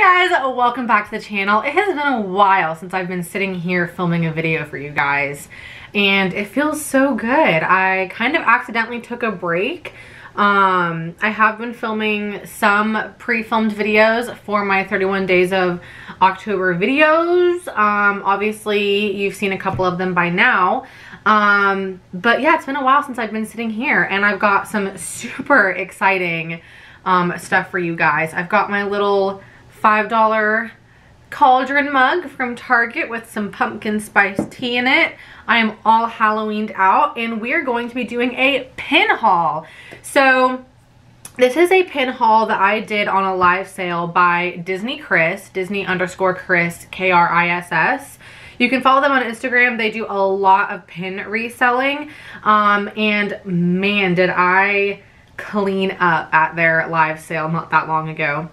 Hey guys, welcome back to the channel. It has been a while since I've been sitting here filming a video for you guys and it feels so good. I kind of accidentally took a break. I have been filming some pre-filmed videos for my 31 days of October videos. Obviously you've seen a couple of them by now. But yeah, it's been a while since I've been sitting here and I've got some super exciting stuff for you guys. I've got my little $5 cauldron mug from Target with some pumpkin spice tea in it. I am all Halloweened out and we're going to be doing a pin haul. So this is a pin haul that I did on a live sale by Disney Chris, Disney_Chris, K-R-I-S-S. You can follow them on Instagram. They do a lot of pin reselling. And man, did I clean up at their live sale not that long ago.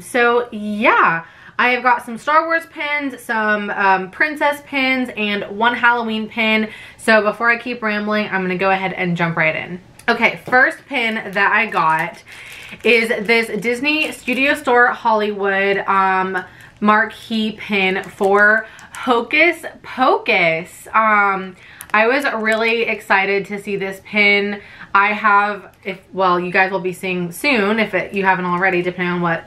So yeah, I have got some Star Wars pins, some princess pins, and one Halloween pin. So before I keep rambling, I'm gonna go ahead and jump right in. Okay, first pin that I got is this Disney Studio Store Hollywood marquee pin for Hocus Pocus. I was really excited to see this pin. I have, well, you guys will be seeing soon if you haven't already, depending on what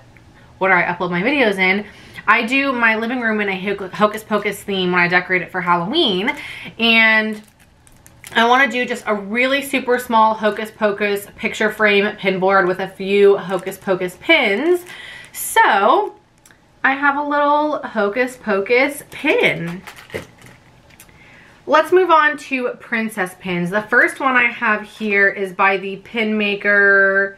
order I upload my videos in. I do my living room in a Hocus Pocus theme when I decorate it for Halloween, and I want to do just a really super small Hocus Pocus picture frame pin board with a few Hocus Pocus pins. So I have a little Hocus Pocus pin. Let's move on to princess pins. The first one I have here is by the pin maker.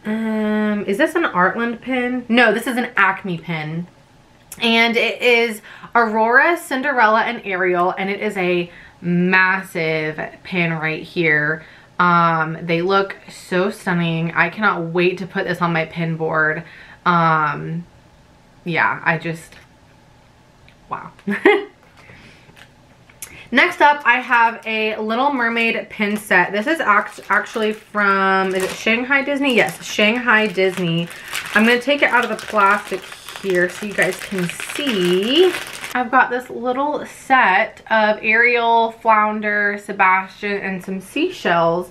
Is this an Artland pin? No, this is an Acme pin. And it is Aurora, Cinderella, and Ariel. And it is a massive pin right here. They look so stunning. I cannot wait to put this on my pin board. Yeah, I just, wow. Next up, I have a Little Mermaid pin set. This is actually from, is it Shanghai Disney? Yes, Shanghai Disney. I'm going to take it out of the plastic here so you guys can see. I've got this little set of Ariel, Flounder, Sebastian, and some seashells.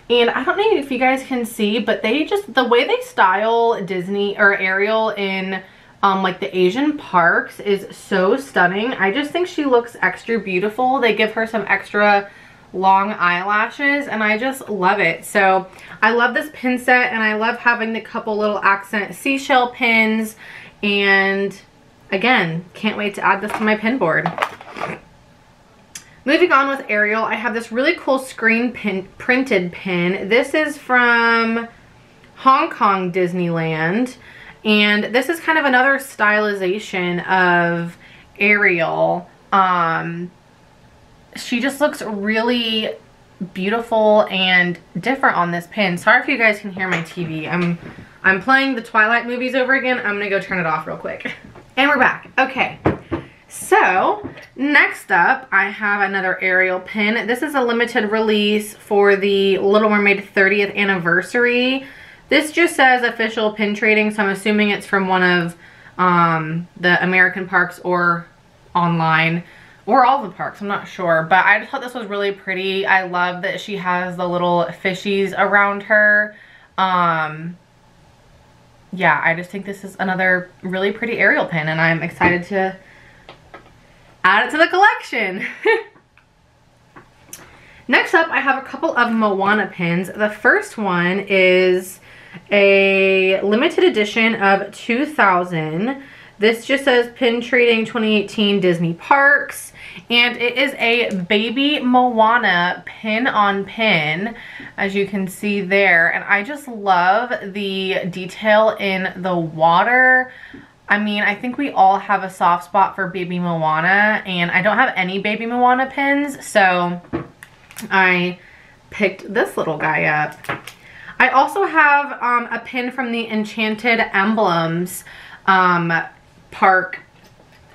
And I don't know if you guys can see, but they just, the way they style Disney or Ariel in like the Asian parks is so stunning. I just think she looks extra beautiful. They give her some extra long eyelashes and I just love it. So I love this pin set and I love having the couple little accent seashell pins, and again, can't wait to add this to my pin board. Moving on with Ariel, I have this really cool screen printed pin. This is from Hong Kong Disneyland. And this is kind of another stylization of Ariel. She just looks really beautiful and different on this pin. Sorry if you guys can hear my TV. I'm playing the Twilight movies over again. I'm gonna go turn it off real quick. And we're back. Okay. So next up, I have another Ariel pin. This is a limited release for the Little Mermaid 30th anniversary. This just says official pin trading, so I'm assuming it's from one of the American parks or online, or all the parks, I'm not sure. But I just thought this was really pretty. I love that she has the little fishies around her. Yeah, I just think this is another really pretty Ariel pin, and I'm excited to add it to the collection. Next up, I have a couple of Moana pins. The first one is a limited edition of 2000. This just says pin trading 2018 Disney Parks, and it is a baby Moana pin on pin, as you can see there. And I just love the detail in the water. I mean, I think we all have a soft spot for baby Moana, and I don't have any baby Moana pins, so I picked this little guy up. I also have a pin from the Enchanted Emblems park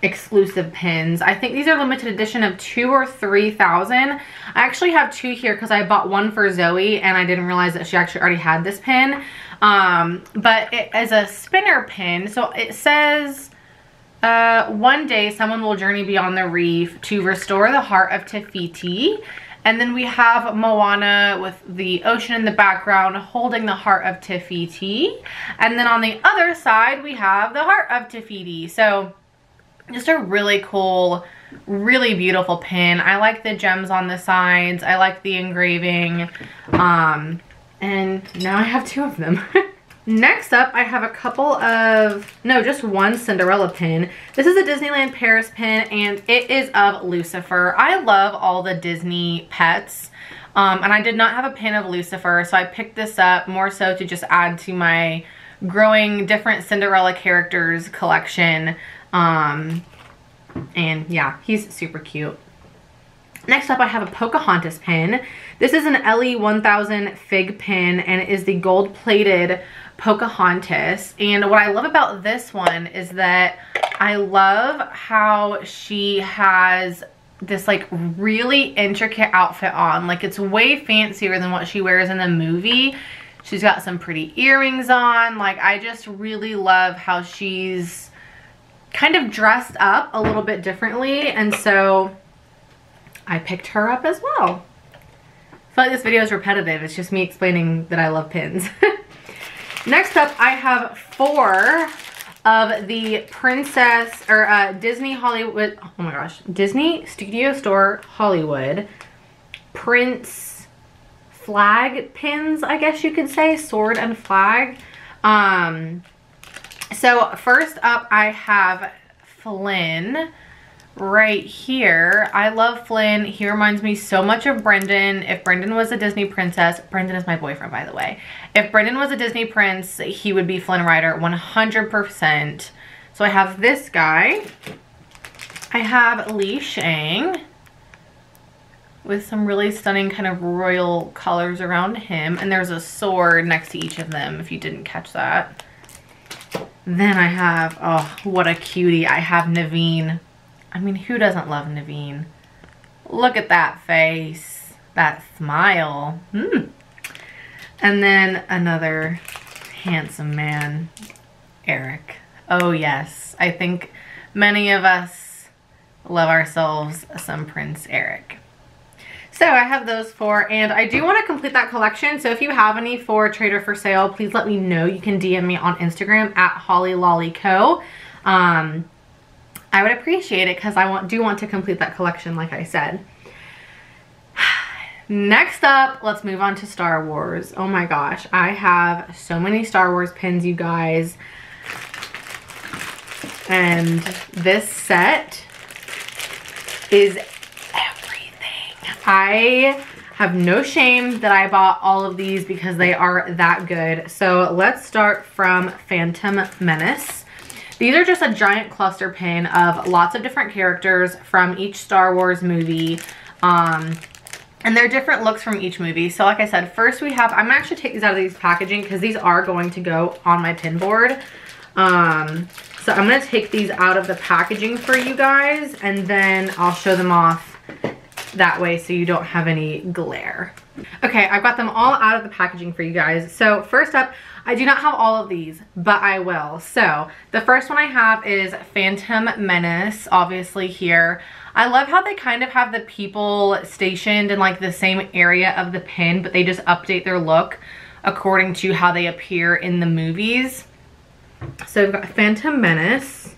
exclusive pins. I think these are limited edition of 2,000 or 3,000. I actually have two here because I bought one for Zoe and I didn't realize that she actually already had this pin. But it is a spinner pin. So it says, one day someone will journey beyond the reef to restore the heart of Te Fiti. And then we have Moana with the ocean in the background holding the heart of Te Fiti. And then on the other side, we have the heart of Te Fiti. So just a really cool, really beautiful pin. I like the gems on the sides. I like the engraving. And now I have 2 of them. Next up, I have a couple of, no, just one Cinderella pin. This is a Disneyland Paris pin, and it is of Lucifer. I love all the Disney pets, and I did not have a pin of Lucifer, so I picked this up more so to just add to my growing different Cinderella characters collection. And yeah, he's super cute. Next up, I have a Pocahontas pin. This is an Ellie 1000 fig pin, and it is the gold-plated Pocahontas. And what I love about this one is that I love how she has this like really intricate outfit on. Like, it's way fancier than what she wears in the movie. She's got some pretty earrings on. Like, I just really love how she's kind of dressed up a little bit differently, and so I picked her up as well. I feel like this video is repetitive. It's just me explaining that I love pins. Next up, I have 4 of the Princess, or Disney Hollywood, oh my gosh, Disney Studio Store Hollywood Prince flag pins, I guess you could say, sword and flag. So first up, I have Flynn right here. I love Flynn. He reminds me so much of Brendan. If Brendan was a Disney princess, Brendan is my boyfriend, by the way. If Brendan was a Disney prince, he would be Flynn Rider 100%. So I have this guy. I have Li Shang with some really stunning kind of royal colors around him. And there's a sword next to each of them, if you didn't catch that. Then I have, oh, what a cutie. I have Naveen. I mean, who doesn't love Naveen? Look at that face, that smile. And then another handsome man, Eric. Oh yes, I think many of us love ourselves some Prince Eric. So I have those 4, and I do want to complete that collection. So if you have any for trade or for sale, please let me know. You can DM me on Instagram at hollylollyco. I would appreciate it because I do want to complete that collection, like I said. Next up, let's move on to Star Wars. Oh my gosh, I have so many Star Wars pins, you guys. And this set is everything. I have no shame that I bought all of these because they are that good. So let's start from Phantom Menace. These are just a giant cluster pin of lots of different characters from each Star Wars movie. And they're different looks from each movie. So like I said, first we have, I'm gonna actually take these out of these packaging because these are going to go on my pin board. So I'm gonna take these out of the packaging for you guys, and then I'll show them off that way so you don't have any glare. Okay, I've got them all out of the packaging for you guys. So first up, I do not have all of these, but I will. So the first one I have is Phantom Menace, obviously here. I love how they kind of have the people stationed in like the same area of the pin, but they just update their look according to how they appear in the movies. So we've got Phantom Menace,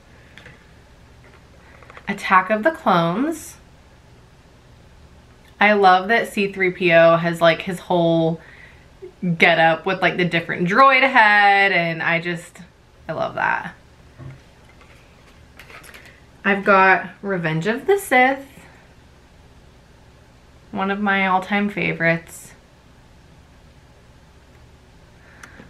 Attack of the Clones. I love that C-3PO has like his whole get up with like the different droid head, and I love that. I've got Revenge of the Sith, one of my all-time favorites.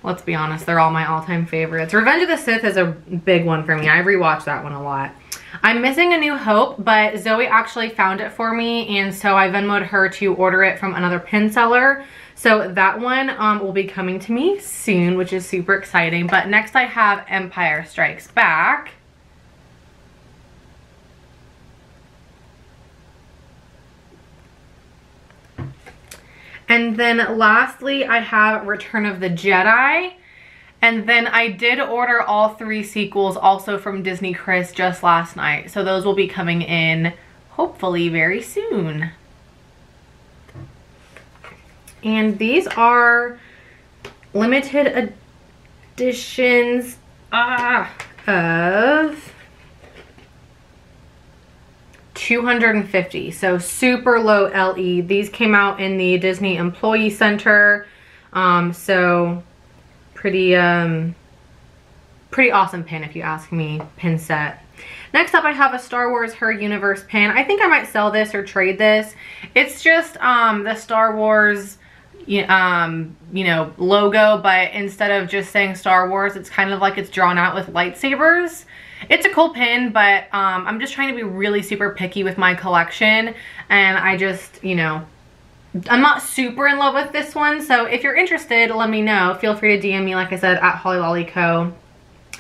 Let's be honest, they're all my all-time favorites. Revenge of the Sith is a big one for me. I rewatched that one a lot. I'm missing A New Hope, but Zoe actually found it for me, and so I Venmo'd her to order it from another pin seller. So that one will be coming to me soon, which is super exciting. But next I have Empire Strikes Back. And then lastly, I have Return of the Jedi. And then I did order all 3 sequels also from Disney Chris just last night. So those will be coming in hopefully very soon. And these are limited editions of 250. So super low LE. These came out in the Disney Employee Center. So pretty awesome pin if you ask me, pin set. Next up I have a Star Wars Her Universe pin. I think I might sell this or trade this. It's just the Star Wars you know, logo, but instead of just saying Star Wars, it's kind of like it's drawn out with lightsabers. It's a cool pin, but I'm just trying to be really super picky with my collection, and I just, you know, I'm not super in love with this one. So if you're interested, let me know. Feel free to DM me, like I said, at Holly Lolly Co.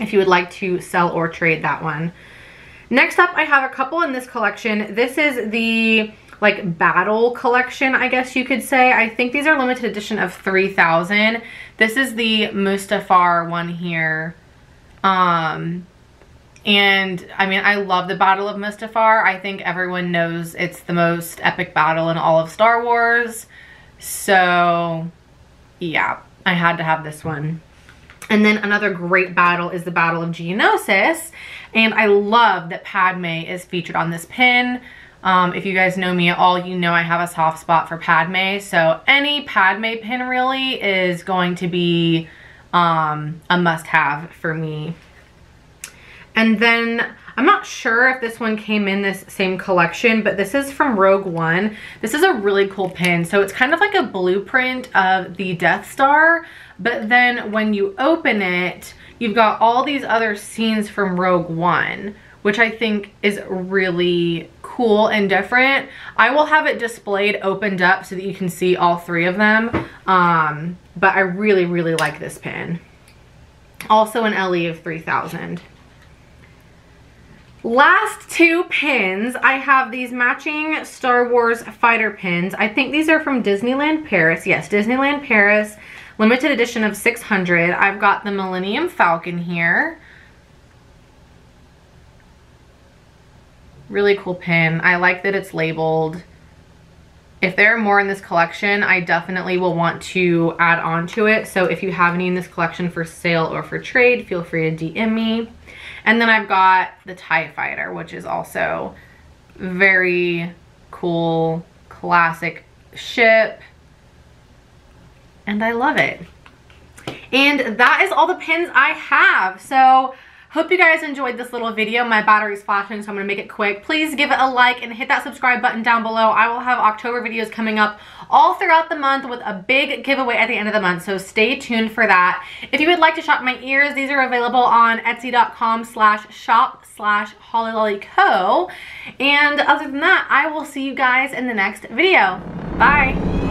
if you would like to sell or trade that one. Next up, I have a couple in this collection. This is the like battle collection, I guess you could say. I think these are limited edition of 3,000. This is the Mustafar one here. And I mean, I love the Battle of Mustafar. I think everyone knows it's the most epic battle in all of Star Wars. So yeah, I had to have this one. And then another great battle is the Battle of Geonosis. And I love that Padme is featured on this pin. If you guys know me at all, you know I have a soft spot for Padme. So any Padme pin really is going to be a must-have for me. And then I'm not sure if this one came in this same collection, but this is from Rogue One. This is a really cool pin. So it's kind of like a blueprint of the Death Star, but then when you open it, you've got all these other scenes from Rogue One, which I think is really cool and different. I will have it displayed opened up so that you can see all 3 of them. But I really, really like this pin. Also an LE of 3,000. Last 2 pins, I have these matching Star Wars fighter pins. I think these are from Disneyland Paris. Yes, Disneyland Paris, limited edition of 600. I've got the Millennium Falcon here. Really cool pin. I like that it's labeled. If there are more in this collection, I definitely will want to add on to it. So if you have any in this collection for sale or for trade, feel free to DM me. And then I've got the TIE Fighter, which is also very cool, classic ship. And I love it. And that is all the pins I have. So hope you guys enjoyed this little video. My battery's flashing, so I'm gonna make it quick. Please give it a like and hit that subscribe button down below. I will have October videos coming up all throughout the month with a big giveaway at the end of the month, so stay tuned for that. If you would like to shop my ears, these are available on etsy.com/shop/hollylollyco. And other than that, I will see you guys in the next video. Bye.